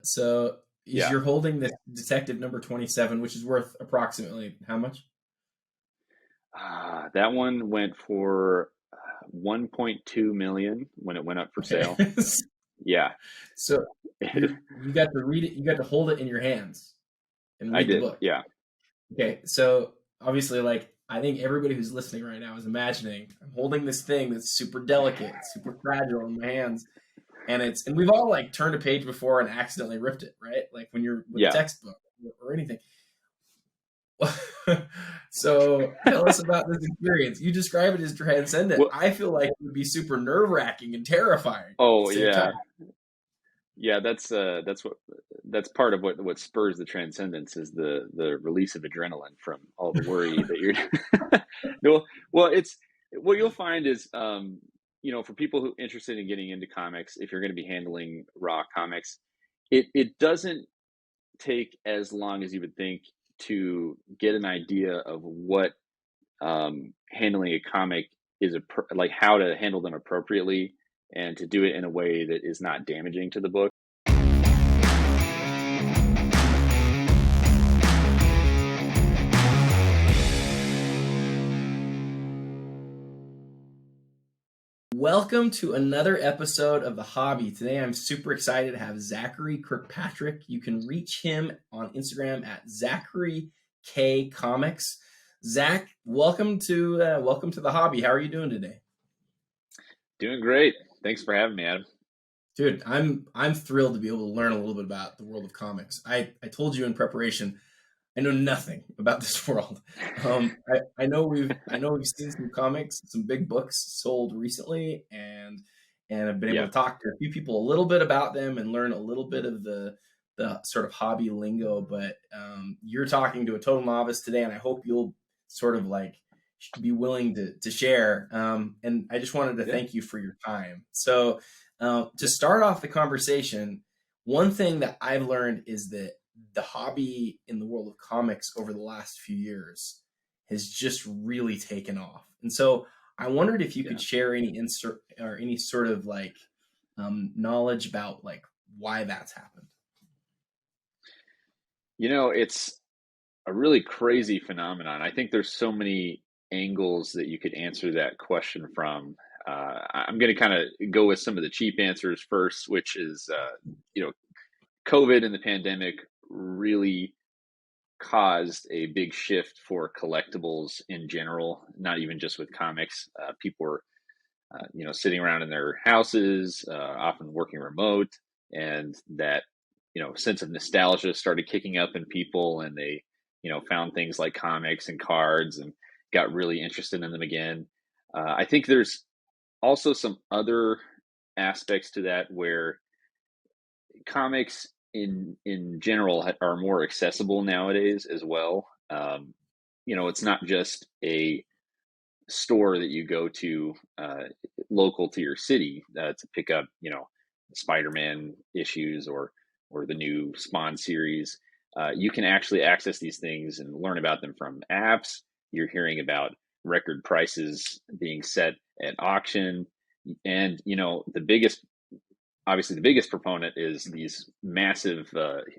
So Yeah. you're holding the Detective number 27, which is worth approximately how much? That one went for 1.2 million when it went up for Okay. sale. Yeah. So you got to read it, you got to hold it in your hands and I read the did. book. Yeah. Okay, so obviously, like, I think everybody who's listening right now is imagining I'm holding this thing that's super delicate, super fragile in my hands, and we've all like turned a page before and accidentally ripped it, right? Like when you're with a Yeah. textbook or anything. So tell us about this experience. You describe it as transcendent. Well, I feel like it would be super nerve-wracking and terrifying at the oh same time. yeah. Yeah, that's part of what spurs the transcendence is the release of adrenaline from all the worry that you're no, well, it's what you'll find is for people who interested in getting into comics, if you're going to be handling raw comics, it doesn't take as long as you would think to get an idea of what handling a comic is like how to handle them appropriately and to do it in a way that is not damaging to the book. Welcome to another episode of The Hobby. Today I'm super excited to have Zachary Kirkpatrick. You can reach him on Instagram at Zachary K Comics. Zach, welcome to The Hobby. How are you doing today? Doing great. Thanks for having me, Adam. Dude, I'm thrilled to be able to learn a little bit about the world of comics. I told you in preparation, I know nothing about this world. I know we've seen some comics, some big books sold recently, and I've been able Yeah. to talk to a few people a little bit about them and learn a little bit of the sort of hobby lingo. But you're talking to a total novice today, and I hope you'll sort of like be willing to share. And I just wanted to Yeah. thank you for your time. So to start off the conversation, one thing that I've learned is that the hobby in the world of comics over the last few years has just really taken off. And so I wondered if you Yeah. could share any insert or any sort of like knowledge about like why that's happened. It's a really crazy phenomenon. I think there's so many angles that you could answer that question from. I'm going to kind of go with some of the cheap answers first, which is, COVID and the pandemic really caused a big shift for collectibles in general, not even just with comics. People were, sitting around in their houses, often working remote, and that, sense of nostalgia started kicking up in people, and they, found things like comics and cards and got really interested in them again. I think there's also some other aspects to that where comics in general are more accessible nowadays as well. It's not just a store that you go to local to your city to pick up, Spider-Man issues or the new Spawn series. You can actually access these things and learn about them from apps. You're hearing about record prices being set at auction, and obviously the biggest proponent is these massive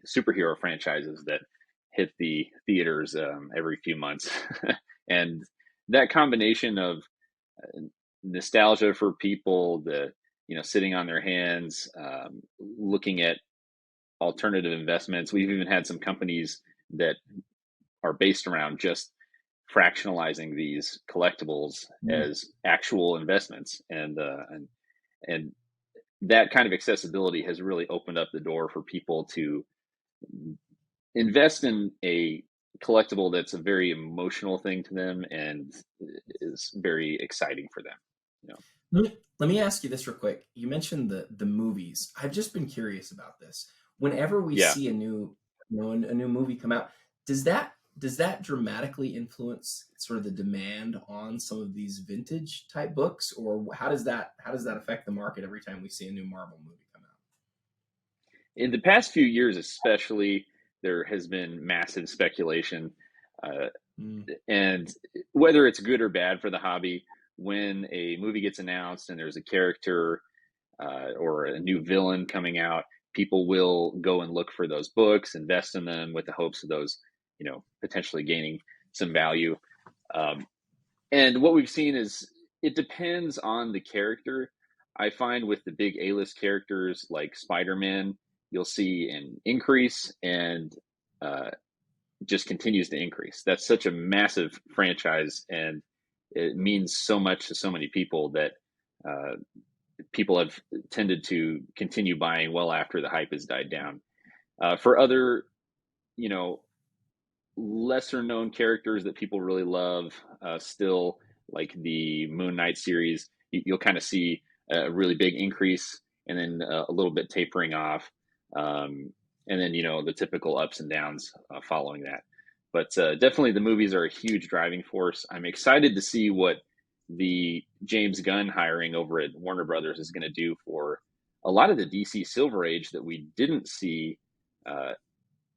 superhero franchises that hit the theaters every few months. And that combination of nostalgia for people, the sitting on their hands, looking at alternative investments. We've even had some companies that are based around just fractionalizing these collectibles as actual investments, and that kind of accessibility has really opened up the door for people to invest in a collectible that's a very emotional thing to them and is very exciting for them. Let me ask you this real quick. You mentioned the movies. I've just been curious about this. Whenever we Yeah. see a new a new movie come out, does that dramatically influence sort of the demand on some of these vintage type books, or how does that affect the market every time we see a new Marvel movie come out? In the past few years, especially, there has been massive speculation. Uh, Mm. and whether it's good or bad for the hobby, when a movie gets announced and there's a character or a new villain coming out, people will go and look for those books, invest in them with the hopes of those, potentially gaining some value. And what we've seen is it depends on the character. I find with the big A-list characters like Spider-Man, you'll see an increase and just continues to increase. That's such a massive franchise, and it means so much to so many people that people have tended to continue buying well after the hype has died down. For other, lesser known characters that people really love, still like the Moon Knight series, you'll kind of see a really big increase and then a little bit tapering off. And then, the typical ups and downs following that. But definitely the movies are a huge driving force. I'm excited to see what the James Gunn hiring over at Warner Brothers is going to do for a lot of the DC Silver Age that we didn't see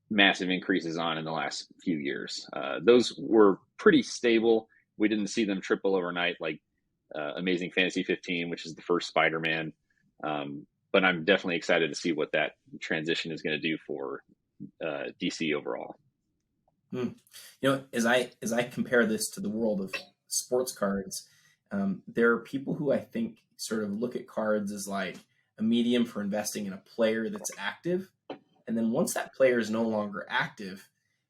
massive increases on in the last few years. Those were pretty stable. We didn't see them triple overnight like Amazing Fantasy 15, which is the first Spider-Man. But I'm definitely excited to see what that transition is going to do for DC overall. As I compare this to the world of sports cards, there are people who I think sort of look at cards as like a medium for investing in a player that's active. And then once that player is no longer active,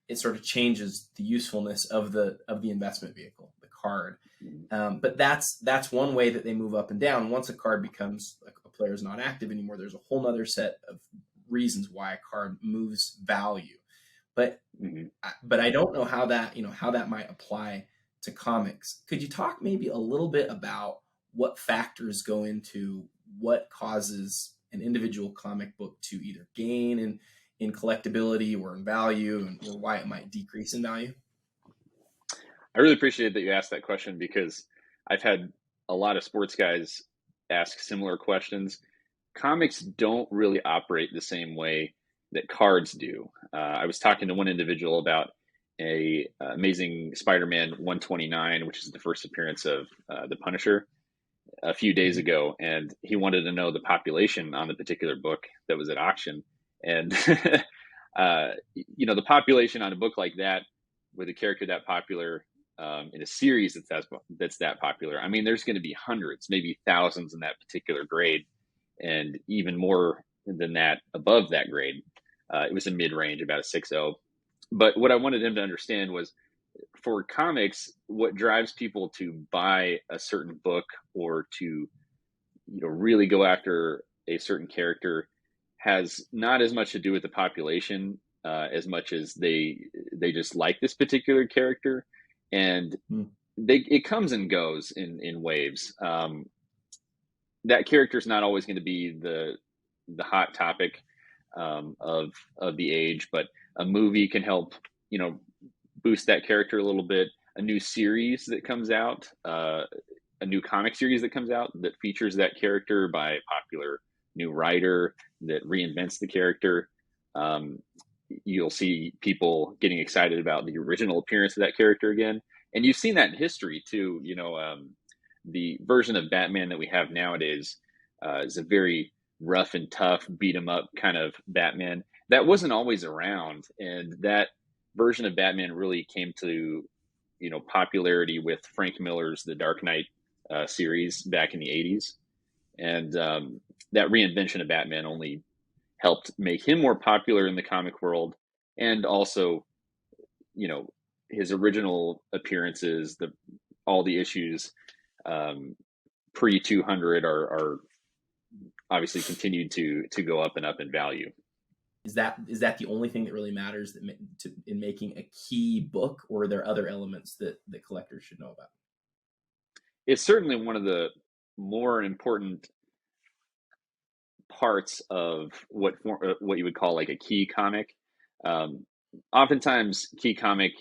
it sort of changes the usefulness of the investment vehicle, the card. But that's one way that they move up and down. Once a card becomes like a player is not active anymore, there's a whole nother set of reasons why a card moves value. But I don't know how that might apply to comics. Could you talk maybe a little bit about what factors go into what causes an individual comic book to either gain in collectability or in value, or why it might decrease in value? I really appreciate that you asked that question, because I've had a lot of sports guys ask similar questions. Comics don't really operate the same way that cards do. I was talking to one individual about a Amazing Spider-Man 129, which is the first appearance of the Punisher, a few days ago, and he wanted to know the population on the particular book that was at auction. And the population on a book like that, with a character that popular, in a series that's that popular, I mean, there's going to be hundreds, maybe thousands in that particular grade, and even more than that above that grade. It was a mid-range, about a 6.0. But what I wanted him to understand was, for comics, what drives people to buy a certain book or to, really go after a certain character has not as much to do with the population as much as they just like this particular character, and it comes and goes in waves. That character is not always going to be the hot topic of the age, but a movie can help, boost that character a little bit. A new series that comes out, a new comic series that comes out that features that character by a popular new writer that reinvents the character. You'll see people getting excited about the original appearance of that character again. And you've seen that in history too. The version of Batman that we have nowadays is a very rough and tough, beat 'em up kind of Batman. That wasn't always around. And that version of Batman really came to, popularity with Frank Miller's The Dark Knight series back in the 80s. And that reinvention of Batman only helped make him more popular in the comic world. And also, his original appearances, all the issues pre 200 are obviously continued to go up and up in value. Is that the only thing that really matters in making a key book, or are there other elements that collectors should know about? It's certainly one of the more important parts of what you would call like a key comic. Oftentimes, key comic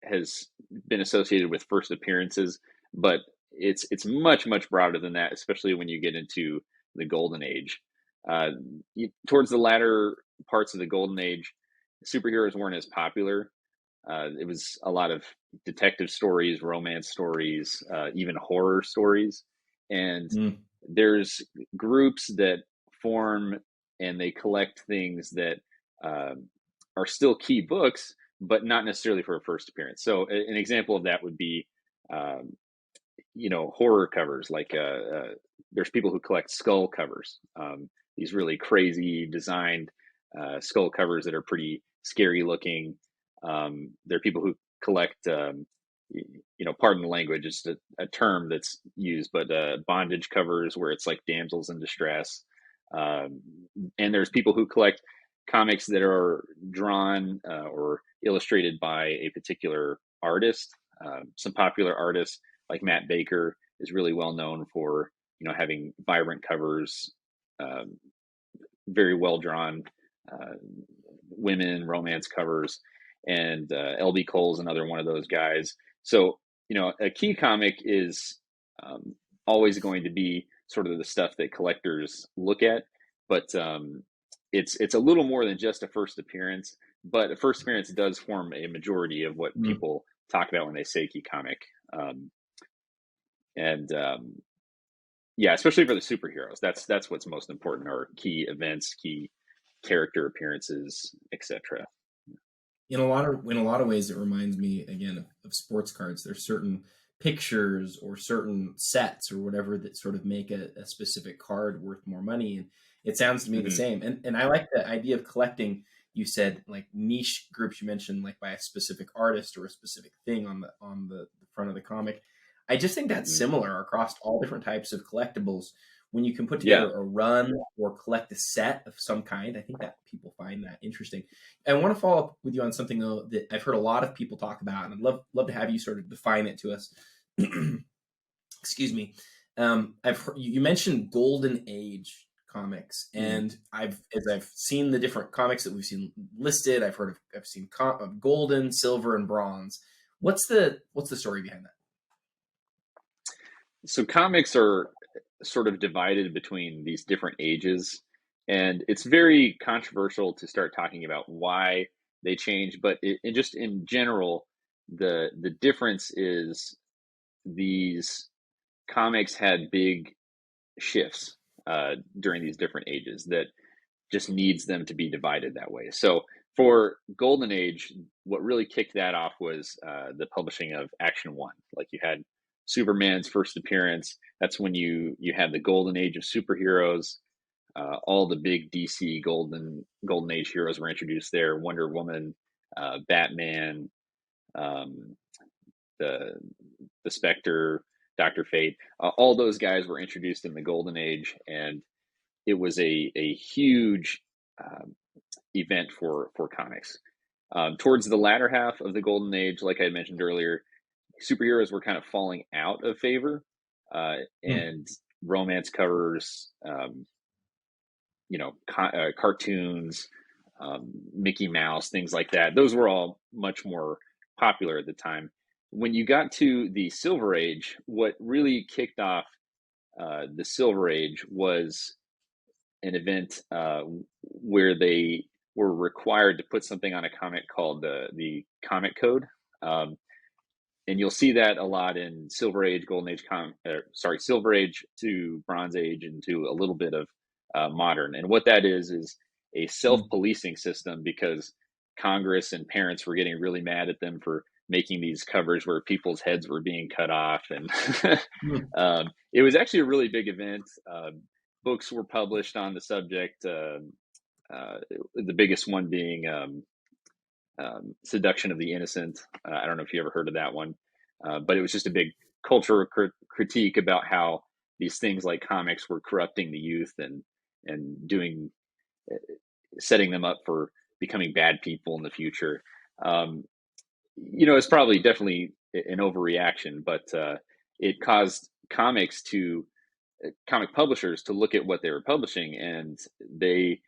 has been associated with first appearances, but it's much, much broader than that, especially when you get into the Golden Age. Towards the latter parts of the Golden Age, superheroes weren't as popular. It was a lot of detective stories, romance stories, even horror stories. And there's groups that form and they collect things that are still key books, but not necessarily for a first appearance. So an example of that would be, um, horror covers. Like there's people who collect skull covers, these really crazy designed skull covers that are pretty scary looking. There are people who collect, pardon the language, it's a term that's used, but bondage covers where it's like damsels in distress. Um, and there's people who collect comics that are drawn or illustrated by a particular artist. Some popular artists like Matt Baker is really well known for having vibrant covers, um, very well drawn uh, women romance covers, and LB Cole's another one of those guys. So a key comic is always going to be sort of the stuff that collectors look at, but it's a little more than just a first appearance. But a first appearance does form a majority of what people talk about when they say key comic. And yeah, especially for the superheroes, that's what's most important, are key events, key character appearances, etc. In a lot of ways, it reminds me again of sports cards. There's certain pictures or certain sets or whatever that sort of make a specific card worth more money, and it sounds to me the same. And I like the idea of collecting. You said like niche groups. You mentioned like by a specific artist or a specific thing on the front of the comic. I just think that's similar across all different types of collectibles. When you can put together a run or collect a set of some kind, I think that people find that interesting. I want to follow up with you on something though that I've heard a lot of people talk about, and I'd love to have you sort of define it to us. Excuse me. You mentioned Golden Age comics, and as I've seen the different comics that we've seen listed, I've seen Golden, Silver, and Bronze. What's the story behind that? So comics are sort of divided between these different ages, and it's very controversial to start talking about why they change. But just in general, the difference is these comics had big shifts during these different ages that just needs them to be divided that way. So for Golden Age, what really kicked that off was the publishing of Action One. Like you had Superman's first appearance. That's when you had the Golden Age of superheroes. All the big DC Golden Age heroes were introduced there. Wonder Woman, Batman, um, the Spectre, Doctor Fate. All those guys were introduced in the Golden Age, and it was a huge um, event for comics. Towards the latter half of the Golden Age, like I mentioned earlier, superheroes were kind of falling out of favor, and romance covers, cartoons, Mickey Mouse, things like that. Those were all much more popular at the time. When you got to the Silver Age, what really kicked off the Silver Age was an event where they were required to put something on a comic called the Comic Code. And you'll see that a lot in Silver Age, Golden Age, Silver Age to Bronze Age, and to a little bit of modern. And what that is a self-policing system, because Congress and parents were getting really mad at them for making these covers where people's heads were being cut off. And it was actually a really big event. Books were published on the subject, the biggest one being Seduction of the Innocent. I don't know if you ever heard of that one, but it was just a big cultural critique about how these things like comics were corrupting the youth and doing setting them up for becoming bad people in the future. It's probably definitely an overreaction, but it caused comic publishers to look at what they were publishing, and they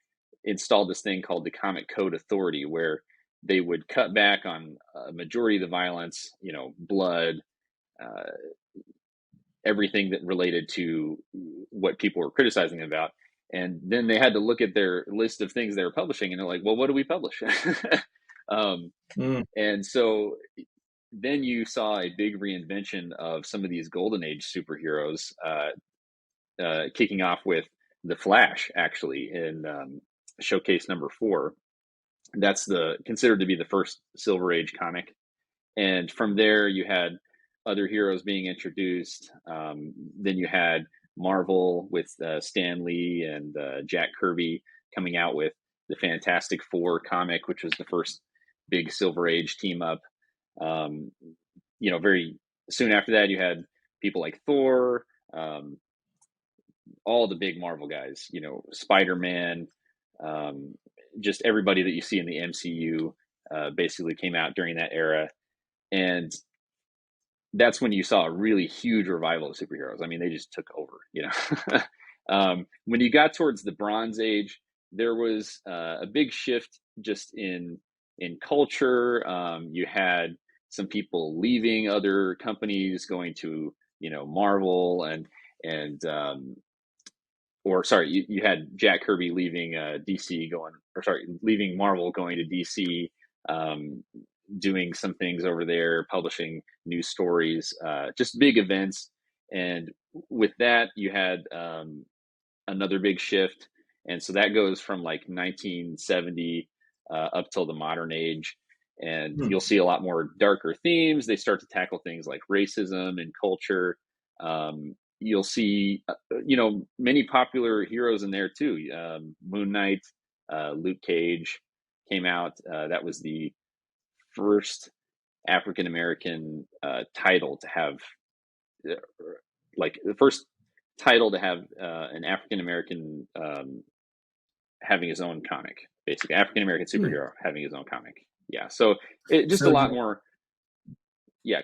installed this thing called the Comic Code Authority, where they would cut back on a majority of the violence, blood, everything that related to what people were criticizing about. And then they had to look at their list of things they were publishing, and they're like, well, what do we publish? And so then you saw a big reinvention of some of these Golden Age superheroes, kicking off with the Flash actually in showcase number 4. That's considered to be the first Silver Age comic. And from there, you had other heroes being introduced. Then you had Marvel with Stan Lee and Jack Kirby coming out with the Fantastic Four comic, which was the first big Silver Age team up. Very soon after that, you had people like Thor, all the big Marvel guys, Spider-Man, just everybody that you see in the MCU basically came out during that era. And that's when you saw a really huge revival of superheroes. I mean, they just took over, when you got towards the Bronze Age, there was a big shift just in culture. You had some people leaving other companies, going to, Marvel you had Jack Kirby leaving leaving Marvel, going to DC, doing some things over there, publishing new stories, just big events. And with that, you had another big shift. And so that goes from like 1970 up till the modern age. And you'll see a lot more darker themes. They start to tackle things like racism and culture. You'll see, many popular heroes in there too. Moon Knight, Luke Cage came out. That was the first African American title to have, the first title to have an African American having his own comic, basically African American superhero having his own comic. Yeah, so a lot more,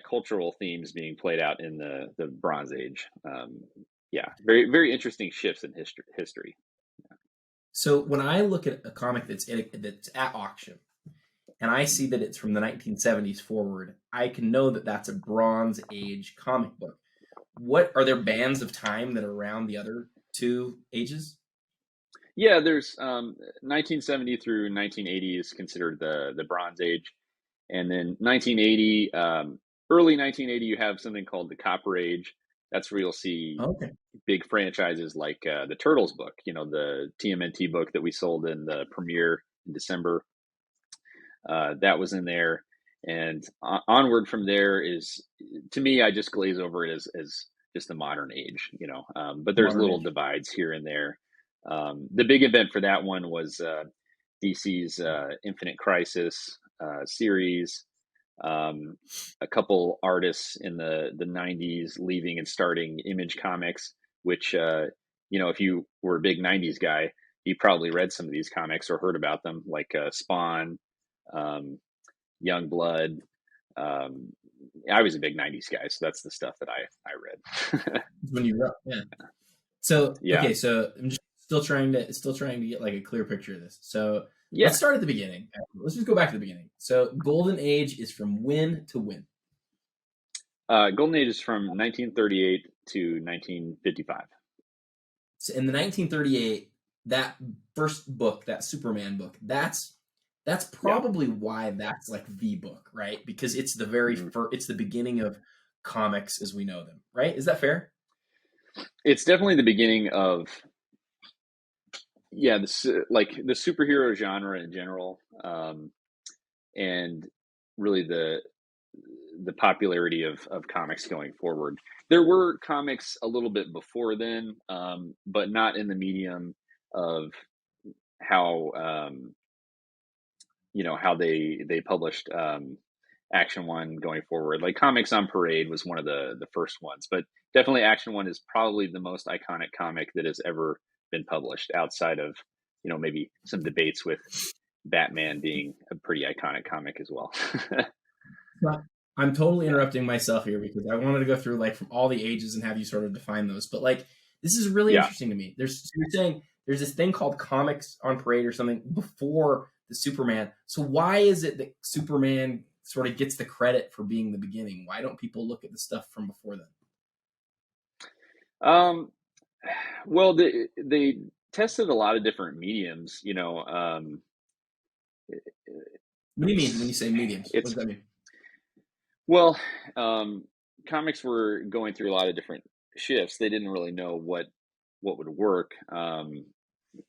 cultural themes being played out in the Bronze Age. Very very interesting shifts in history. So when I look at a comic that's at auction, and I see that it's from the 1970s forward, I can know that that's a Bronze Age comic book. What are there bands of time that are around the other two ages? Yeah, there's 1970 through 1980 is considered the Bronze Age, and then 1980, early 1980, you have something called the Copper Age. That's where you'll see big franchises like the Turtles book, the TMNT book that we sold in the premiere in December. That was in there, and onward from there is, to me, I just glaze over it as just the modern age, but there's little divides here and there. The big event for that one was DC's Infinite Crisis series. A couple artists in the 90s leaving and starting Image Comics, which, if you were a big 90s guy, you probably read some of these comics or heard about them, like Spawn, Young Blood. I was a big 90s guy, so that's the stuff that I read. When you wrote, yeah. So okay, so I'm just still trying to get like a clear picture of this. So let's start at the beginning. Let's just go back to the beginning. So Golden Age is from when to when? Golden Age is from 1938 to 1955. So in the 1938, that first book, that Superman book, that's probably why that's like the book, right? Because it's the very first, it's the beginning of comics as we know them, right? Is that fair? It's definitely the beginning of, the superhero genre in general, and really the popularity of comics going forward. There were comics a little bit before then, but not in the medium of how how they published Action One going forward. Like Comics on Parade was one of the first ones, but definitely Action One is probably the most iconic comic that has ever been published, outside of maybe some debates with Batman being a pretty iconic comic as well. I'm totally interrupting myself here because I wanted to go through like from all the ages and have you sort of define those. But like this is really interesting to me. You're saying there's this thing called Comics on Parade or something before the Superman. So why is it that Superman sort of gets the credit for being the beginning? Why don't people look at the stuff from before then? Well, they tested a lot of different mediums. What do you mean when you say mediums? What does that mean? Well, comics were going through a lot of different shifts. They didn't really know what what would work.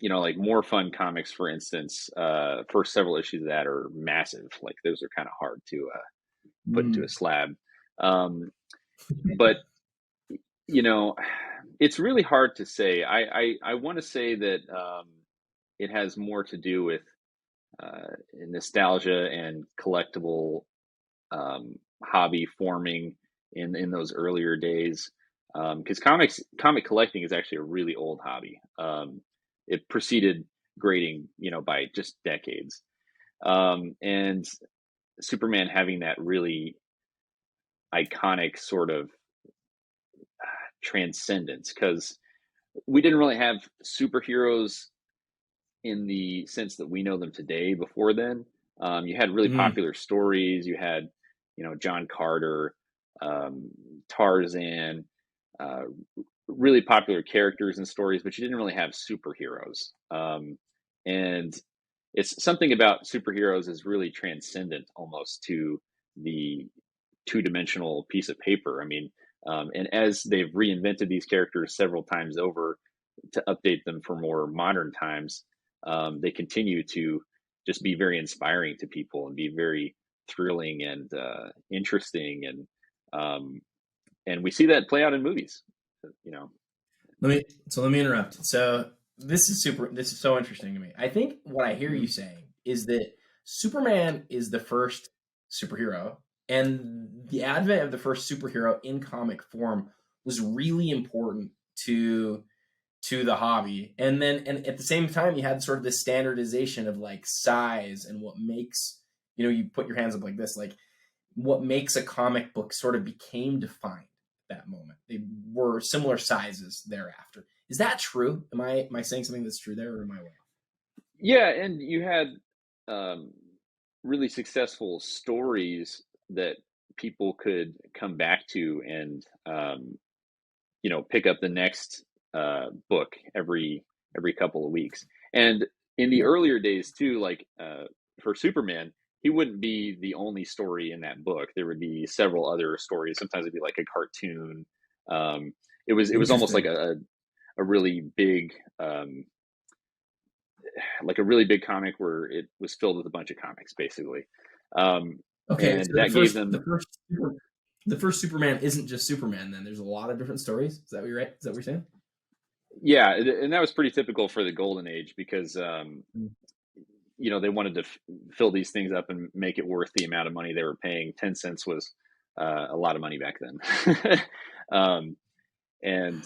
Like More Fun Comics, for instance, first several issues of that are massive. Like those are kind of hard to put into a Mm. slab. But it's really hard to say. I want to say that it has more to do with nostalgia and collectible hobby forming in those earlier days. Because comic collecting is actually a really old hobby. It preceded grading, by just decades. And Superman having that really iconic sort of transcendence, because we didn't really have superheroes in the sense that we know them today before then. You had really Mm. popular stories. You had, John Carter, Tarzan, uh, really popular characters and stories, but you didn't really have superheroes. And it's something about superheroes is really transcendent almost to the two-dimensional piece of paper. I mean, and as they've reinvented these characters several times over to update them for more modern times, they continue to just be very inspiring to people and be very thrilling and interesting, and we see that play out in movies. You know, Let me interrupt. So this is so interesting to me. I think what I hear you Mhm. saying is that Superman is the first superhero, and the advent of the first superhero in comic form was really important to the hobby. And at the same time you had sort of this standardization of like size and what makes, you put your hands up like this, like what makes a comic book sort of became defined at that moment. They were similar sizes thereafter. Is that true? Am I saying something that's true there, or am I way Yeah, and you had um, really successful stories that people could come back to and pick up the next book every couple of weeks. And in the off? earlier days too, like for Superman, he wouldn't be the only story in that book. There would be several other stories. Sometimes it'd be like a cartoon. Um, it was almost like Interesting. a really big a really big comic where it was filled with a bunch of comics basically. Um, Okay, and so that gave them the first Superman isn't just Superman. Then there's a lot of different stories. Is that what you're right? Is that what you're saying? yeah, and that was pretty typical for the golden age because Mm. they wanted to fill these things up and make it worth the amount of money they were paying. 10 cents was a lot of money back then. um, and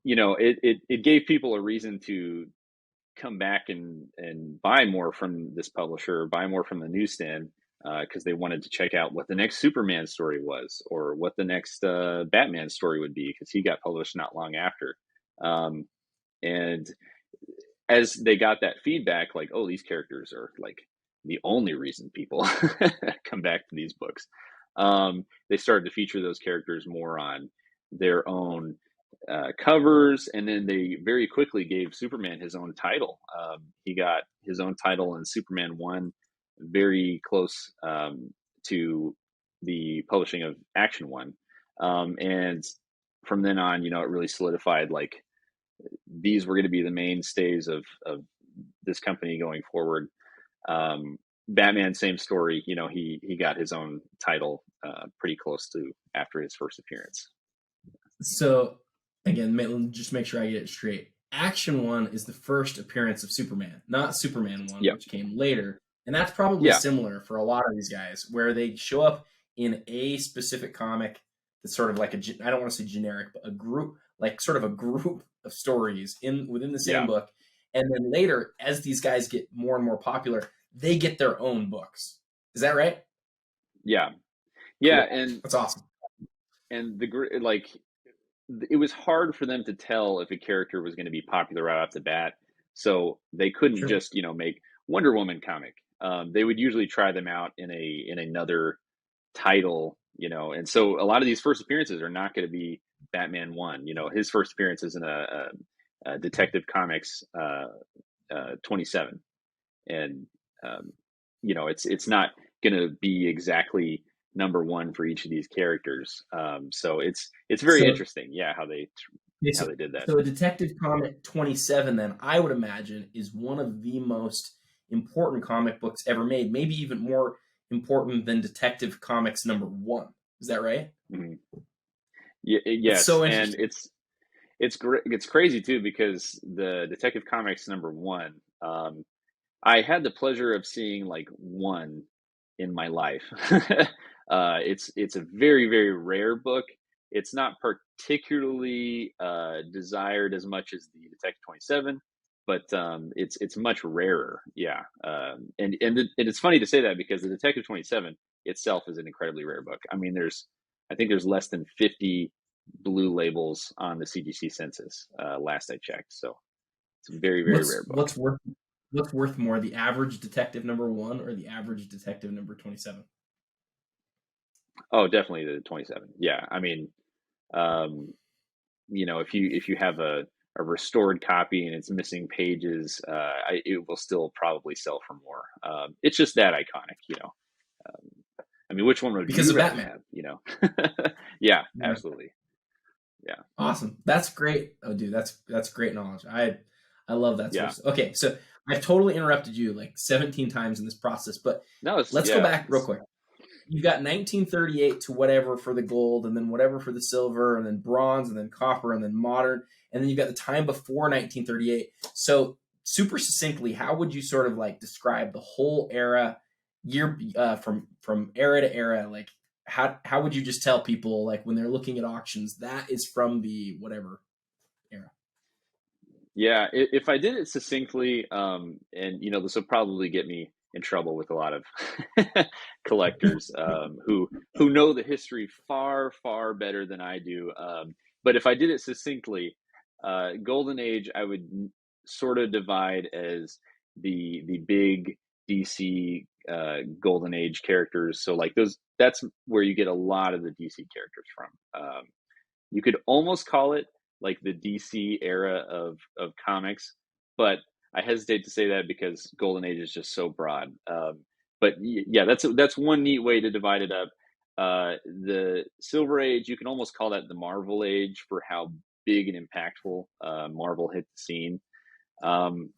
it gave people a reason to come back and buy more from this publisher, buy more from the newsstand, because they wanted to check out what the next Superman story was or what the next Batman story would be, because he got published not long after. Um, and as they got that feedback, like, oh, these characters are like the only reason people come back to these books, they started to feature those characters more on their own covers, and then they very quickly gave Superman his own title. He got his own title in Superman 1, very close to the publishing of Action 1. And from then on, it really solidified like these were going to be the mainstays of this company going forward. Batman, same story. He got his own title pretty close to after his first appearance. So again, just make sure I get it straight. Action One is the first appearance of Superman, not Superman One, Yep. which came later, and that's probably Yeah. similar for a lot of these guys, where they show up in a specific comic that's sort of like I don't want to say generic, but a group, like sort of a group of stories in within the same Yeah. book, and then later, as these guys get more and more popular, they get their own books. Is that right? Yeah. Yeah. Cool. And That's awesome. like it was hard for them to tell if a character was going to be popular right off the bat, so they couldn't Sure. just make Wonder Woman comic. They would usually try them out in another title, and so a lot of these first appearances are not going to be Batman 1. His first appearance is in a Detective Comics 27, and it's not going to be exactly number one for each of these characters. So it's very So interesting, yeah, how they Okay, how they did that. so a Detective Comic 27, then, I would imagine, is one of the most important comic books ever made, maybe even more important than Detective Comics #1. Is that right? Mhm. That's Yes, so and interesting. it's great. It's crazy too because the Detective Comics #1, I had the pleasure of seeing like one in my life. It's a very very rare book. It's not particularly desired as much as the Detective 27, but it's much rarer. Yeah, and it's funny to say that because the Detective 27 itself is an incredibly rare book. I mean, I think there's less than 50 blue labels on the CGC census last I checked. So it's a very very rare What's book. what's worth what's worth more, the average Detective #1 or the average Detective #27? Oh, definitely the 27. Yeah, I mean, um, if you have a restored copy and it's missing pages, it will still probably sell for more. It's just that iconic, you know. Um, I mean, which one would Because you of rather Batman. have? You know? Yeah, Yeah. absolutely. Yeah, Awesome. That's great. Oh, dude, that's great knowledge. I love that sort yeah. of stuff. Okay, so I've totally interrupted you like 17 times in this process, but No, it's let's go yeah, back real quick. You've got 1938 to whatever for the gold, and then whatever for the silver, and then bronze, and then copper, and then modern, and then you've got the time before 1938. So, super succinctly, how would you sort of like describe the whole era, year from era to era? Like, how would you just tell people like when they're looking at auctions that is from the whatever era? yeah. If I did it succinctly, and this will probably get me in trouble with a lot of collectors who know the history far far better than I do. But if I did it succinctly, Golden Age I would sort of divide as the big DC Golden Age characters. So like those, that's where you get a lot of the DC characters from. You could almost call it like the DC era of comics, but I hesitate to say that because Golden Age is just so broad. But yeah, that's one neat way to divide it up. The Silver Age, you can almost call that the Marvel Age for how big and impactful Marvel hit the scene. Um,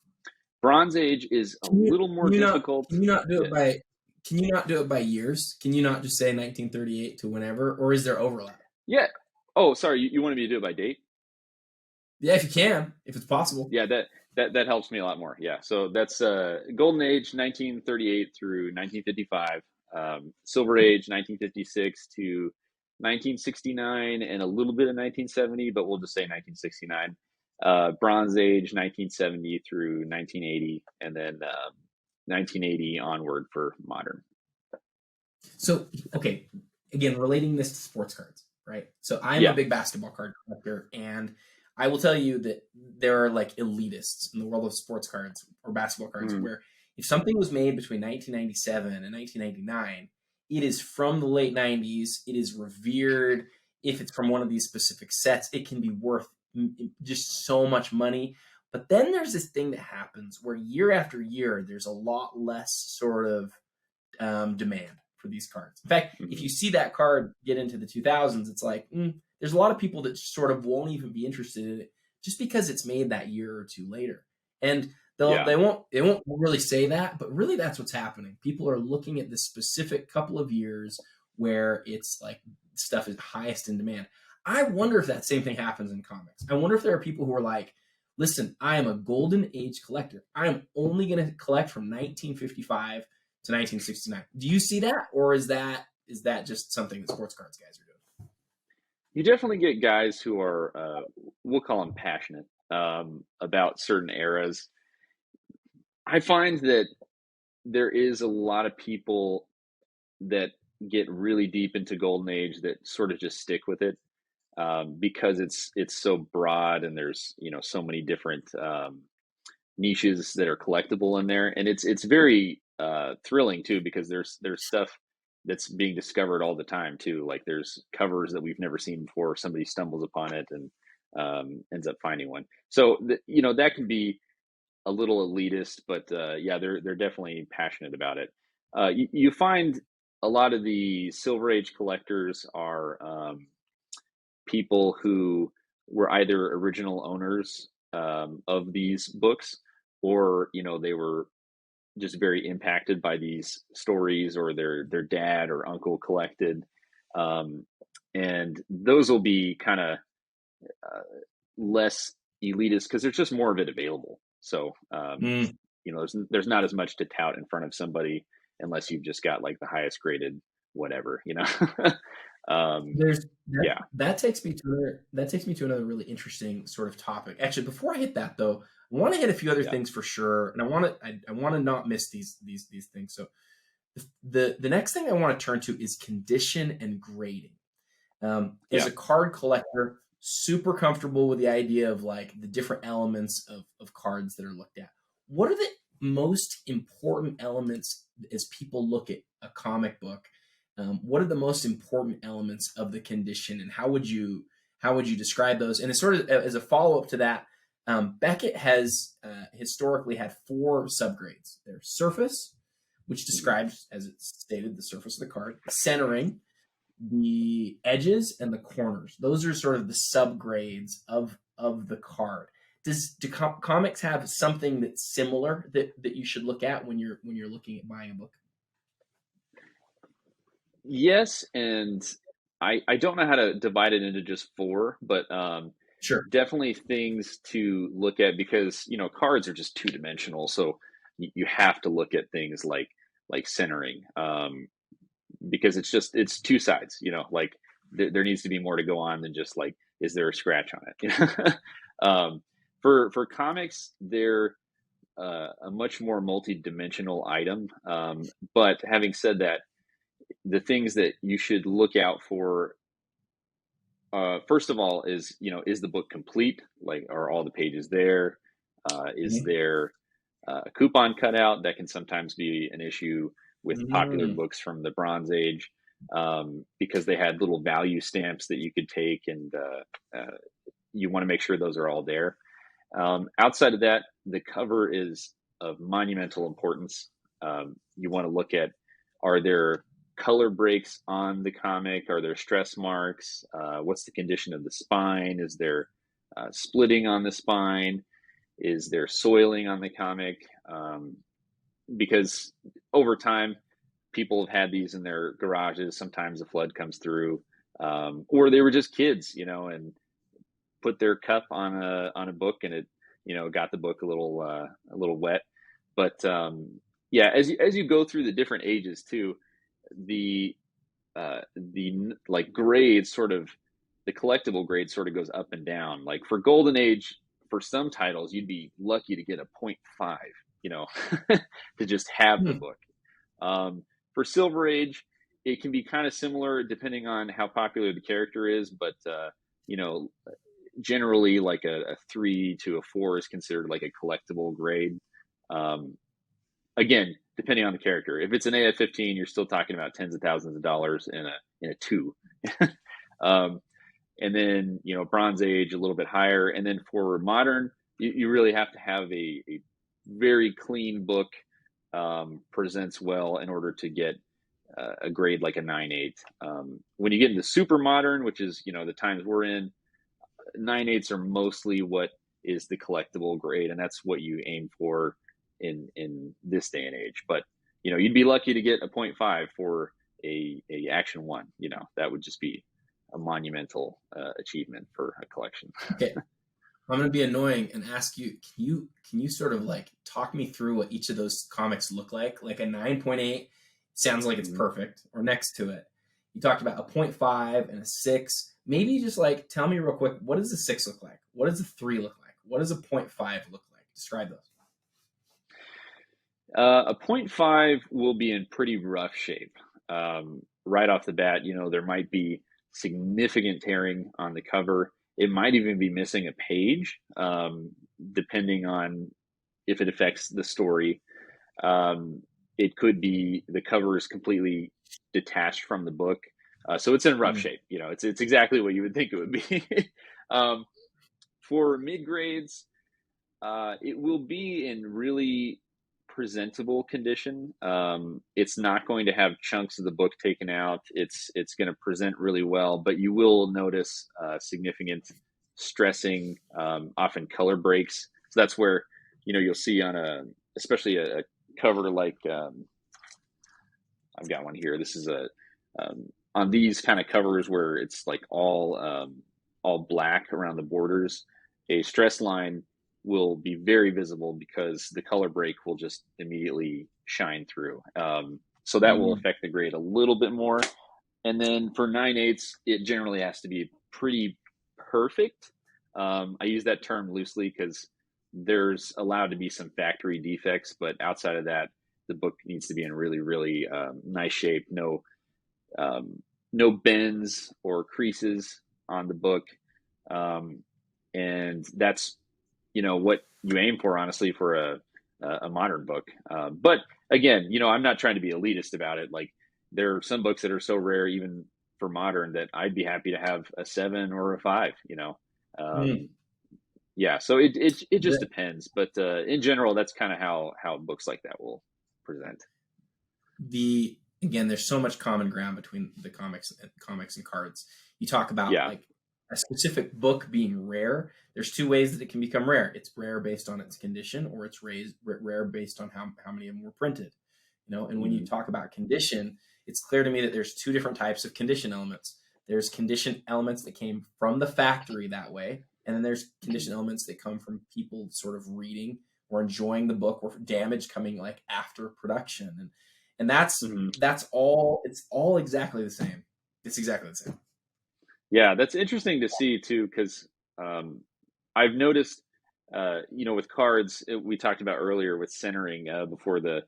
Bronze Age is a little more Can you not difficult. can you not do Yeah, it by can you not do it by years? Can you not just say 1938 to whenever, or is there overlap? yeah. Oh, sorry, you wanted me to do it by date? Yeah, if you can, if it's possible. Yeah, that helps me a lot more. Yeah, so that's Golden Age 1938 through 1955, Silver Age 1956 to 1969, and a little bit of 1970, but we'll just say 1969. Bronze Age 1970 through 1980, and then 1980 onward for modern. So, okay, again, relating this to sports cards, right? So, I'm a Yeah. big basketball card collector, and I will tell you that there are like elitists in the world of sports cards or basketball cards Mm, where if something was made between 1997 and 1999, it is from the late 90s, it is revered. If it's from one of these specific sets, it can be worth just so much money. But then there's this thing that happens where year after year, there's a lot less sort of demand for these cards. In fact, if mhm. you see that card get into the 2000s, it's like there's a lot of people that sort of won't even be interested in it just because it's made that year or two later. And Yeah. they won't really say that, but really that's what's happening. People are looking at this specific couple of years where it's like stuff is highest in demand. I wonder if that same thing happens in comics. I wonder if there are people who are like, listen, I am a golden age collector. I am only going to collect from 1955 to 1969. Do you see that, or is that just something that sports cards guys are doing? You definitely get guys who are, we'll call them passionate about certain eras. I find that there is a lot of people that get really deep into Golden Age that sort of just stick with it because it's so broad and there's so many different niches that are collectible in there, and it's very thrilling too because there's stuff that's being discovered all the time too. Like there's covers that we've never seen before. Somebody stumbles upon it and ends up finding one. So that can be a little elitist, but yeah, they're definitely passionate about it. You find a lot of the Silver Age collectors are people who were either original owners of these books, or they were just very impacted by these stories, or their dad or uncle collected, um, and those will be kind of uh, less elitist because there's just more of it available. So Mm. there's not as much to tout in front of somebody unless you've just got like the highest graded whatever. um, There's yeah, that takes me to another really interesting sort of topic. Actually, before I hit that though, I want to hit a few other yeah, things for sure, and I want to not miss these things. So the next thing I want to turn to is condition and grading. As yeah. a card collector, super comfortable with the idea of like the different elements of cards that are looked at. What are the most important elements as people look at a comic book? What are the most important elements of the condition, and how would you describe those? And as sort of as a follow up to that, Beckett has historically had four subgrades. There's surface, which Mhm. describes, as it's stated, the surface of the card. Centering, the edges, and the corners. Those are sort of the subgrades of the card. Do comics have something that's similar that you should look at when you're looking at buying a book? Yes, and I don't know how to divide it into just four, but Sure. definitely things to look at, because cards are just two dimensional, so you have to look at things like centering, because it's two sides. Like there needs to be more to go on than just like, is there a scratch on it? For comics, they're a much more multi-dimensional item. But having said that, the things that you should look out for, first of all, is the book complete? Like, are all the pages there? Is Mhm. there a coupon cutout? That can sometimes be an issue with popular Mm. books from the Bronze Age, because they had little value stamps that you could take, and you want to make sure those are all there. Outside of that, the cover is of monumental importance. You want to look at, are there color breaks on the comic? Are there stress marks? What's the condition of the spine? Is there splitting on the spine? Is there soiling on the comic? Because over time, people have had these in their garages. Sometimes a flood comes through, or they were just kids, and put their cup on a book, and it got the book a little wet. But yeah, as you go through the different ages too, the like grades sort of, the collectible grade sort of goes up and down. Like for Golden Age, for some titles you'd be lucky to get a point 0.5, you know to just have the Hmm. book. For Silver Age, it can be kind of similar depending on how popular the character is, but you know generally like a 3 to a 4 is considered like a collectible grade. Um, Again, depending on the character. If it's an AF-15, you're still talking about tens of thousands of dollars in a 2. um, and then Bronze Age a little bit higher, and then for modern, you really have to have a very clean book, presents well in order to get a grade like a 9.8. When you get into super modern, which is the times we're in, 9.8s are mostly what is the collectible grade, and that's what you aim for in this day and age. But you'd be lucky to get a point 0.5 for a action one. That would just be a monumental achievement for a collection. Okay, I'm going to be annoying and ask you, can you sort of like talk me through what each of those comics look like? Like a 9.8 sounds like it's Mhm. perfect, or next to it. You talked about a point 0.5 and a 6. Maybe just like tell me real quick, what does a 6 look like? What does a 3 look like? What does a point 0.5 look like? Describe those. A point 0.5 will be in pretty rough shape. Right off the bat, there might be significant tearing on the cover. It might even be missing a page, depending on if it affects the story. Um, it could be the cover is completely detached from the book, so it's in rough Mm. shape. It's exactly what you would think it would be. um, for mid grades, it will be in really presentable condition. It's not going to have chunks of the book taken out. It's going to present really well, but you will notice significant stressing, often color breaks. So that's where, you'll see on especially a cover like, I've got one here. This is on these kind of covers where it's like all black around the borders, a stress line will be very visible because the color break will just immediately shine through. So that will affect the grade a little bit more. And then for 9/8, it generally has to be pretty perfect. I use that term loosely because there's allowed to be some factory defects, but outside of that, the book needs to be in really, really nice shape. No bends or creases on the book, and that's what you aim for, honestly, for a modern book. But again, I'm not trying to be elitist about it. Like, there are some books that are so rare, even for modern, that I'd be happy to have a 7 or a 5. Yeah, so it just depends, but in general, that's kind of how books like that will present. Again, there's so much common ground between the comics and cards. You talk about like a specific book being rare. There's two ways that it can become rare. It's rare based on its condition, or it's rare based on how many of them were printed. And when you talk about condition, it's clear to me that there's two different types of condition elements. There's condition elements that came from the factory that way, and then there's condition elements that come from people sort of reading or enjoying the book, or damage coming like after production. And that's all. It's all exactly the same. It's exactly the same. Yeah, that's interesting to see too, because I've noticed, with cards, we talked about earlier with centering before the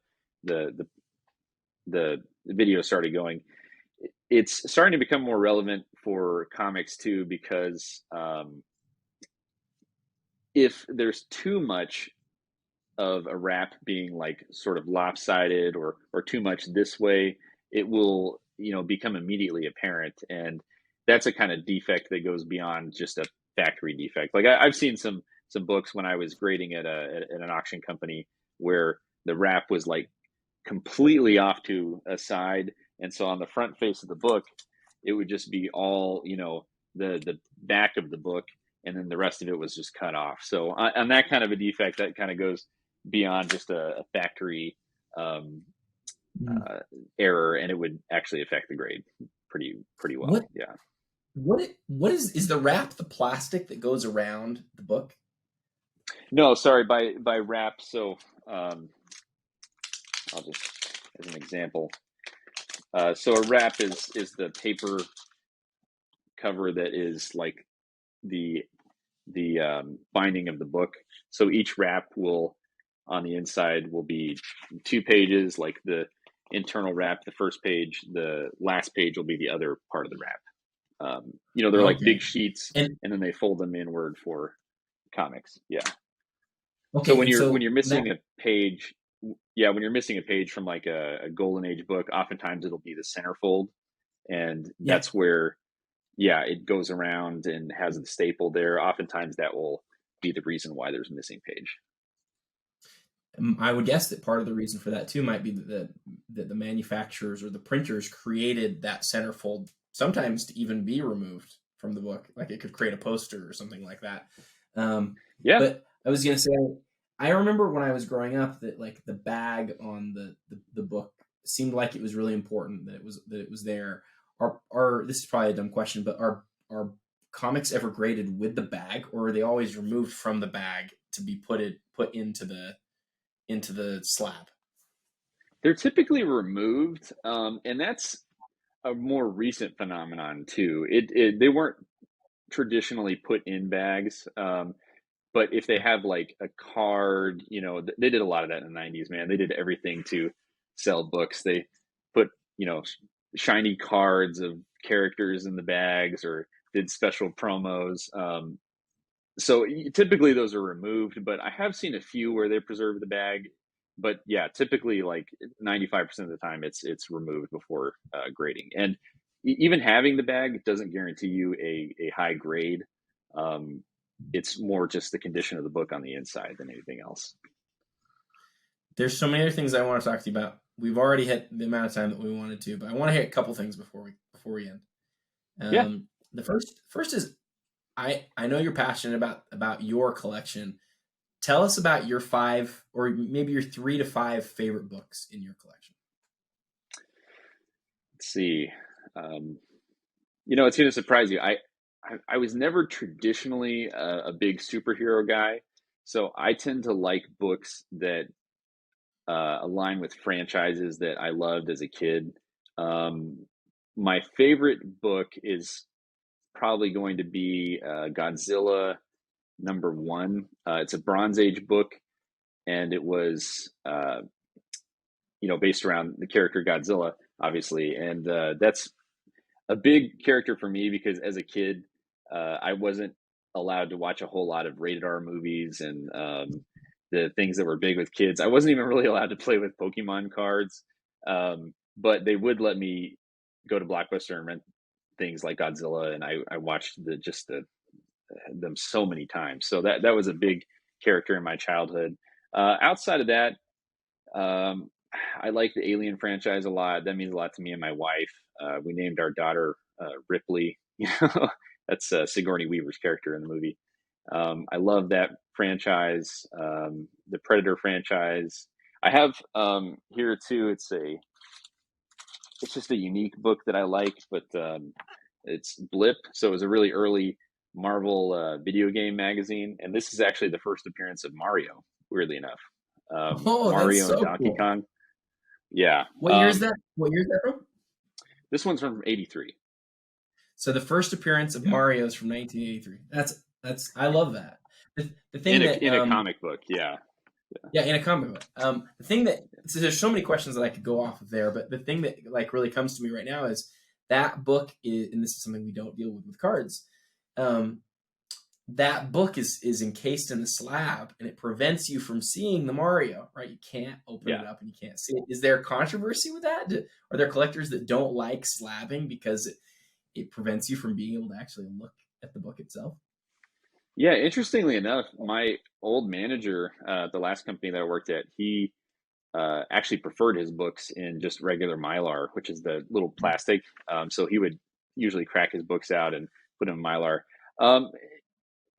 video started going. It's starting to become more relevant for comics too, because if there's too much of a wrap being like sort of lopsided or too much this way, it will become immediately apparent, and that's a kind of defect that goes beyond just a factory defect. Like, I've seen some books when I was grading at an auction company where the wrap was like completely off to a side, and so on the front face of the book, it would just be all the back of the book, and then the rest of it was just cut off. So on that kind of a defect, that kind of goes beyond just a factory error, and it would actually affect the grade pretty well. What is the wrap, the plastic that goes around the book? No, sorry, by wrap. So I'll just, as an example, so a wrap is the paper cover that is like the binding of the book. So each wrap will, on the inside, will be 2 pages, like the internal wrap, the first page, the last page will be the other part of the wrap. They're like big sheets, and then they fold them inward for comics. Yeah. Okay. So when you're missing a page, when you're missing a page from like a golden age book, oftentimes it'll be the centerfold, and that's where it goes around and has the staple there. Oftentimes that will be the reason why there's a missing page. I would guess that part of the reason for that too might be that the manufacturers or the printers created that centerfold sometimes to even be removed from the book. Like, it could create a poster or something like that. But I was going to say, I remember when I was growing up that like the bag on the book seemed like it was really important that it was there. Are this is probably a dumb question, but are comics ever graded with the bag, or are they always removed from the bag to be put into the slab? They're typically removed, and that's a more recent phenomenon too. They weren't traditionally put in bags, but if they have like a card, they did a lot of that in the 90s, man. They did everything to sell books. They put, shiny cards of characters in the bags, or did special promos. So typically those are removed, but I have seen a few where they preserve the bag. But typically like 95% of the time it's removed before grading. And even having the bag doesn't guarantee you a high grade. It's more just the condition of the book on the inside than anything else. There's so many other things I want to talk to you about. We've already hit the amount of time that we wanted to, but I want to hit a couple things before we end. The first is, I know you're passionate about your collection. Tell us about your 5 or maybe your 3 to 5 favorite books in your collection. Let's see. Um, it's going to surprise you. I was never traditionally a big superhero guy, so I tend to like books that align with franchises that I loved as a kid. Um, my favorite book is probably going to be Godzilla #1. It's a Bronze Age book, and it was based around the character Godzilla, obviously, and that's a big character for me because as a kid, I wasn't allowed to watch a whole lot of rated R movies and the things that were big with kids. I wasn't even really allowed to play with Pokemon cards, but they would let me go to Blockbuster and rent things like Godzilla, and I watched them so many times. So that was a big character in my childhood. Outside of that, um, I like the Alien franchise a lot. That means a lot to me and my wife. We named our daughter Ripley. That's Sigourney Weaver's character in the movie. I love that franchise. The Predator franchise. I have here too. It's just a unique book that I like, but it's Blip. So it was a really early Marvel video game magazine, and this is actually the first appearance of Mario. Weirdly enough, Oh, that's Mario and so Donkey cool. Kong. Yeah. What year is that? What year is that from? This one's from '83. So the first appearance of Yeah. Mario is from 1983. That's I love that. The thing In a that in a comic book. Yeah. yeah, in a comic book. The thing that so there's so many questions that I could go off of there, but the thing that like really comes to me right now is that book is, and this is something we don't deal with cards. Um, that book is encased in the slab, and it prevents you from seeing the Mario. Right, you can't open Yeah. it up, and you can't see it. Is there controversy with that? Are there collectors that don't like slabbing because it prevents you from being able to actually look at the book itself? Yeah. Interestingly enough, my old manager, the last company that I worked at, he actually preferred his books in just regular Mylar, which is the little plastic. So he would usually crack his books out and put them in Mylar. Um,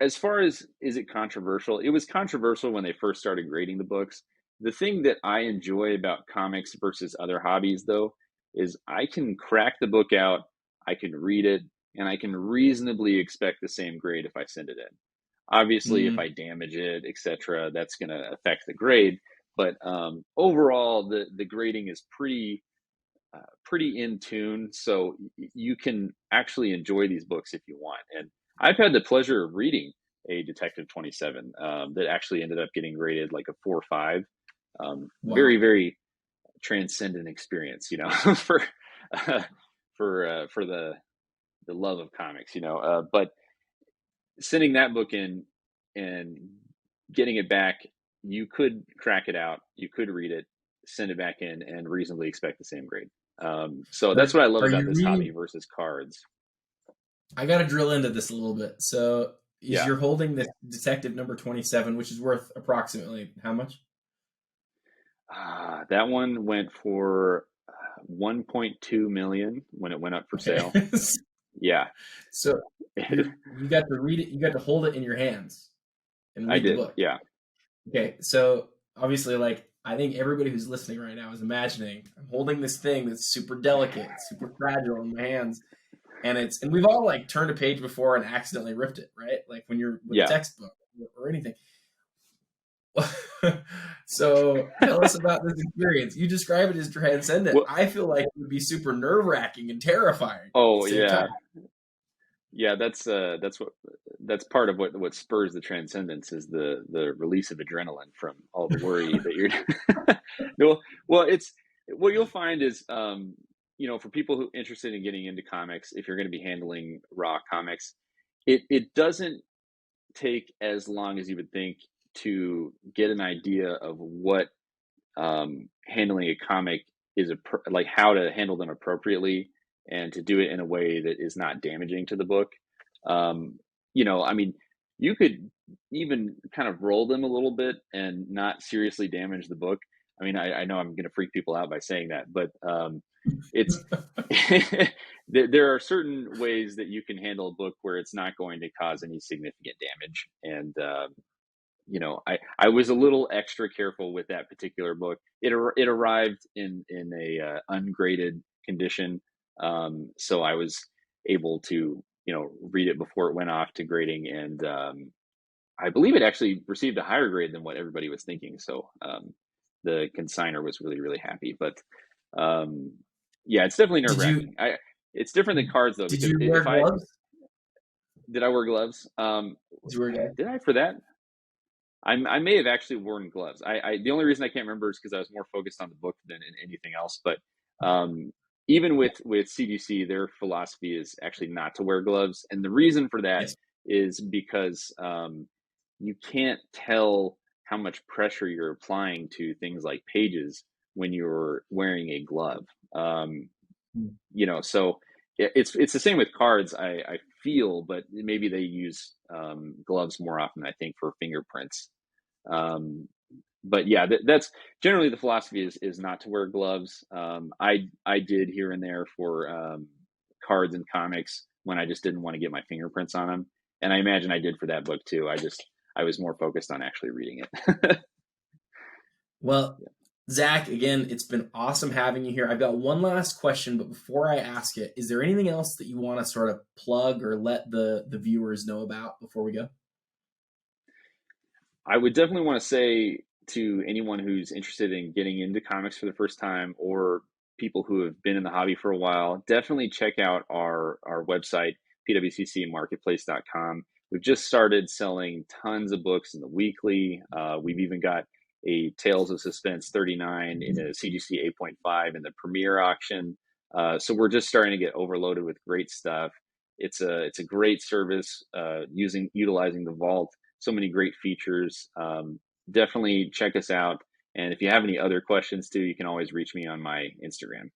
as far as is it controversial, it was controversial when they first started grading the books. The thing that I enjoy about comics versus other hobbies, though, is I can crack the book out, I can read it, and I can reasonably expect the same grade if I send it in. Obviously, if Mm, I damage it, etc., that's going to affect the grade. But overall, the grading is pretty in tune, so you can actually enjoy these books if you want. And I've had the pleasure of reading a Detective 27 that actually ended up getting graded like a 4 or 5. wow. Very, very transcendent experience, for for the love of comics, but sending that book in and getting it back, you could crack it out, you could read it, send it back in, and reasonably expect the same grade. So that's what I love Are about you this hobby reading? versus cards. I got to drill into this a little bit. So, is Yeah, you're holding the Detective number 27, which is worth approximately how much? that one went for 1.2 million when it went up for Okay. sale. Yeah, So, you got to read it, you got to hold it in your hands and I read the did. book. Yeah, Okay. So, obviously, like, I think everybody who's listening right now is imagining I'm holding this thing that's super delicate, super fragile in my hands. And we've all like turned a page before and accidentally ripped it, right? Like when you're with a yeah. textbook or anything. So tell us about this experience. You describe it as transcendent. Well, I feel like it would be super nerve wracking and terrifying at the oh same time. yeah, yeah. That's part of what spurs the transcendence is the release of adrenaline from all the worry that you're. No, well, it's what you'll find is for people who interested in getting into comics, if you're going to be handling raw comics, it doesn't take as long as you would think to get an idea of what handling a comic is like how to handle them appropriately and to do it in a way that is not damaging to the book. I mean, you could even kind of roll them a little bit and not seriously damage the book. I mean, I know I'm going to freak people out by saying that, but it's there are certain ways that you can handle a book where it's not going to cause any significant damage. And, I was a little extra careful with that particular book. It arrived in a ungraded condition. So I was able to, read it before it went off to grading. And, I believe it actually received a higher grade than what everybody was thinking. So, the consigner was really, really happy. But, um, yeah, it's definitely nerve Did you wracking. It's different than cards though, did because you wear if I gloves? did I wear gloves? Did you wear gloves? Did I for that? I may have actually worn gloves. The only reason I can't remember is because I was more focused on the book than in anything else. But um, even with CGC, their philosophy is actually not to wear gloves, and the reason for that Yes. is because you can't tell how much pressure you're applying to things like pages when you're wearing a glove. Um, Mm. so it's the same with cards. I feel, but maybe they use gloves more often, I think, for fingerprints. um, but yeah, that's generally the philosophy is not to wear gloves. I did here and there for cards and comics when I just didn't want to get my fingerprints on them, and I imagine I did for that book too. I was more focused on actually reading it. Well, Zach, again, it's been awesome having you here. I've got one last question, but before I ask it, is there anything else that you want to sort of plug or let the viewers know about before we go? I would definitely want to say to anyone who's interested in getting into comics for the first time, or people who have been in the hobby for a while, definitely check out our website, pwccmarketplace.com. We've just started selling tons of books in the weekly. We've even got a Tales of Suspense 39 in a CGC 8.5 in the premiere auction. So we're just starting to get overloaded with great stuff. It's a great service, utilizing the vault, so many great features. Definitely check us out. And if you have any other questions too, you can always reach me on my Instagram.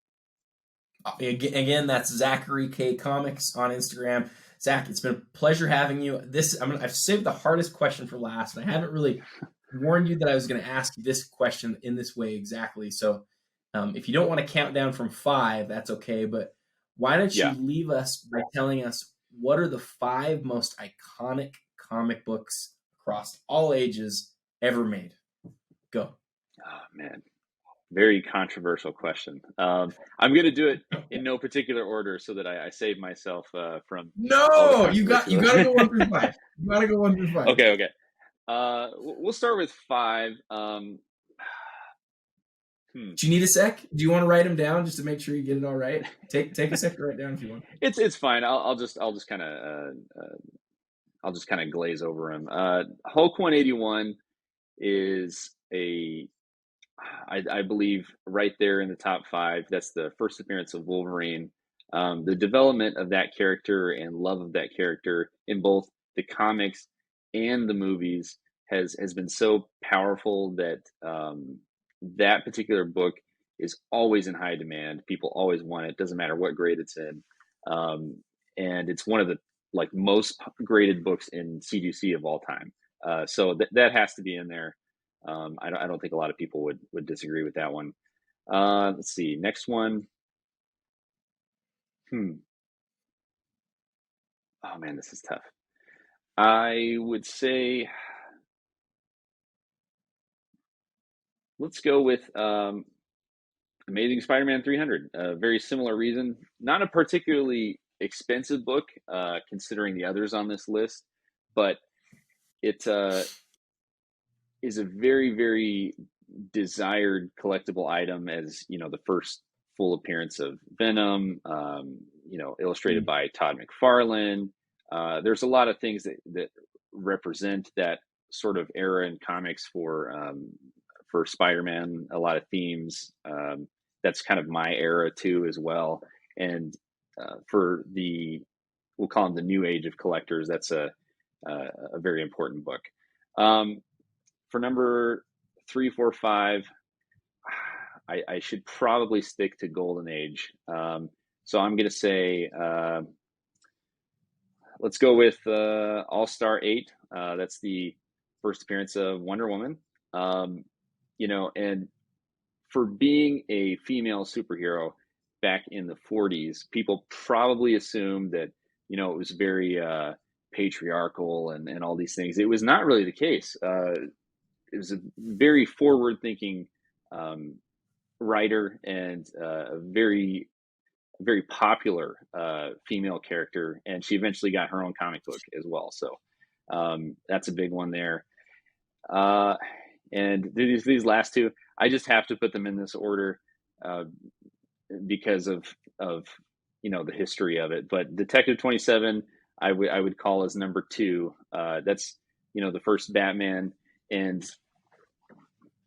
Again, that's Zachary K Comics on Instagram. Zach, it's been a pleasure having you. I've saved the hardest question for last, and I haven't really warned you that I was going to ask this question in this way exactly. So, if you don't want to count down from 5, that's okay. But why don't you Yeah. leave us by telling us what are the 5 most iconic comic books across all ages ever made? Go. Oh man, very controversial question. I'm going to do it in no particular order so that I save myself from all the No, you controversy. got to go 1 through 5. You got to go 1 through 5. Okay, okay. We'll start with 5. Do you need a sec? Do you want to write them down just to make sure you get it all right? Take a sec to write down if you want. It's fine. I'll just kind of glaze over them. Hulk 181 is I believe right there in the top 5. That's the first appearance of Wolverine. The development of that character and love of that character in both the comics and the movies has been so powerful that that particular book is always in high demand. People always want it. Doesn't matter what grade it's in, um, and it's one of the most graded books in CGC of all time. So that has to be in there. I don't think a lot of people would disagree with that one. Let's see. Next one. Hmm. Oh man, this is tough. I would say let's go with Amazing Spider-Man 300. A very similar reason. Not a particularly expensive book, considering the others on this list, but it is a very, very desired collectible item, as the first full appearance of Venom, illustrated by Todd McFarlane. There's a lot of things that represent that sort of era in comics for Spider-Man. A lot of themes. That's kind of my era too, as well. And for we'll call them the new age of collectors. That's a very important book. Um, for number 3, 4, 5, I should probably stick to Golden Age. So I'm going to say, let's go with All-Star 8. That's the first appearance of Wonder Woman. And for being a female superhero, back in the 40s, people probably assumed that, you know, it was very patriarchal and all these things. It was not really the case. It was a very forward-thinking writer and a very popular female character, and she eventually got her own comic book as well. So that's a big one there. And these last two, I just have to put them in this order because of you know, the history of it. But Detective 27, I would call as number 2. That's, you know, the first Batman, and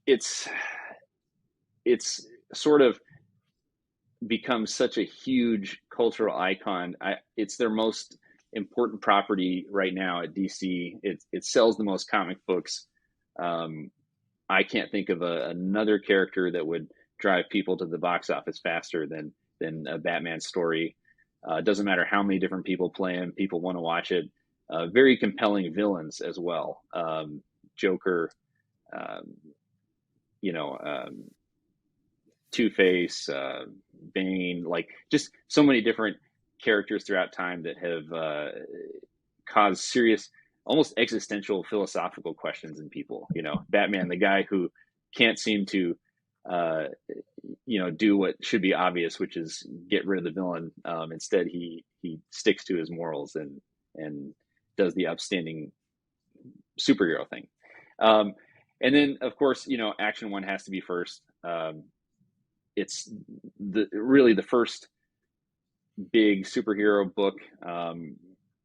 it's sort of become such a huge cultural icon. It's their most important property right now at DC. It sells the most comic books. I can't think of another character that would drive people to the box office faster than a Batman story. It doesn't matter how many different people play him, people want to watch it. Very compelling villains as well. Joker, you know, Two-Face, Bane, like just so many different characters throughout time that have caused serious, almost existential philosophical questions in people. You know, Batman, the guy who can't seem to you know, do what should be obvious, which is get rid of the villain. Instead, he sticks to his morals and does the upstanding superhero thing. And then, of course, you know, Action 1 has to be first. It's really the first big superhero book.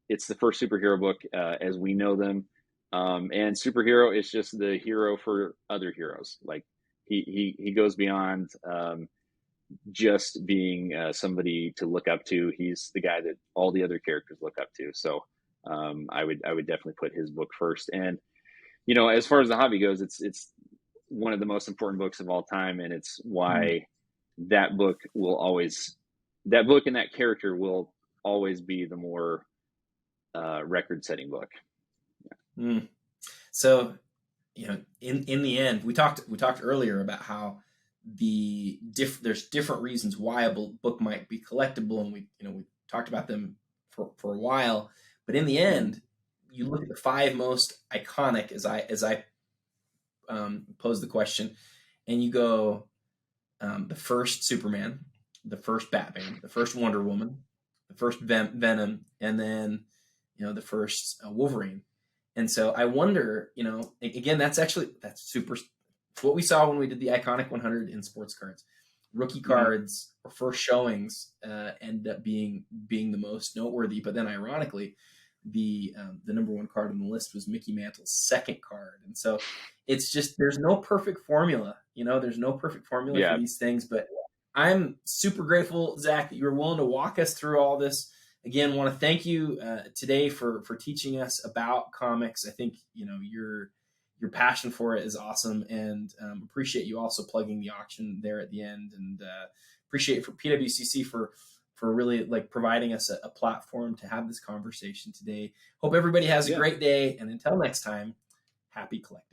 It's the first superhero book as we know them. And superhero is just the hero for other heroes. Like he goes beyond just being somebody to look up to. He's the guy that all the other characters look up to. So I would definitely put his book first. And, you know, as far as the hobby goes, it's one of the most important books of all time, and it's why that book and that character will always be the more record-setting book. Yeah. So, you know, in the end, we talked earlier about how there's different reasons why a book might be collectible, and we talked about them for a while. But in the end, you look at the 5 most iconic as I pose the question, and you go the first Superman, the first Batman, the first Wonder Woman, the first Venom, and then, you know, the first Wolverine. And so I wonder, you know, again, that's super. It's what we saw when we did the Iconic 100 in sports cards. Rookie cards or first showings end up being the most noteworthy. But then, ironically, the number 1 card on the list was Mickey Mantle's second card. And so it's just, there's no perfect formula. You know, there's no perfect formula for these things. But I'm super grateful, Zach, that you were willing to walk us through all this. Again, want to thank you today for teaching us about comics. I think, you know, your passion for it is awesome, and appreciate you also plugging the auction there at the end, and appreciate for PWCC for really like providing us a platform to have this conversation today. Hope everybody has a great day, and until next time, happy collecting.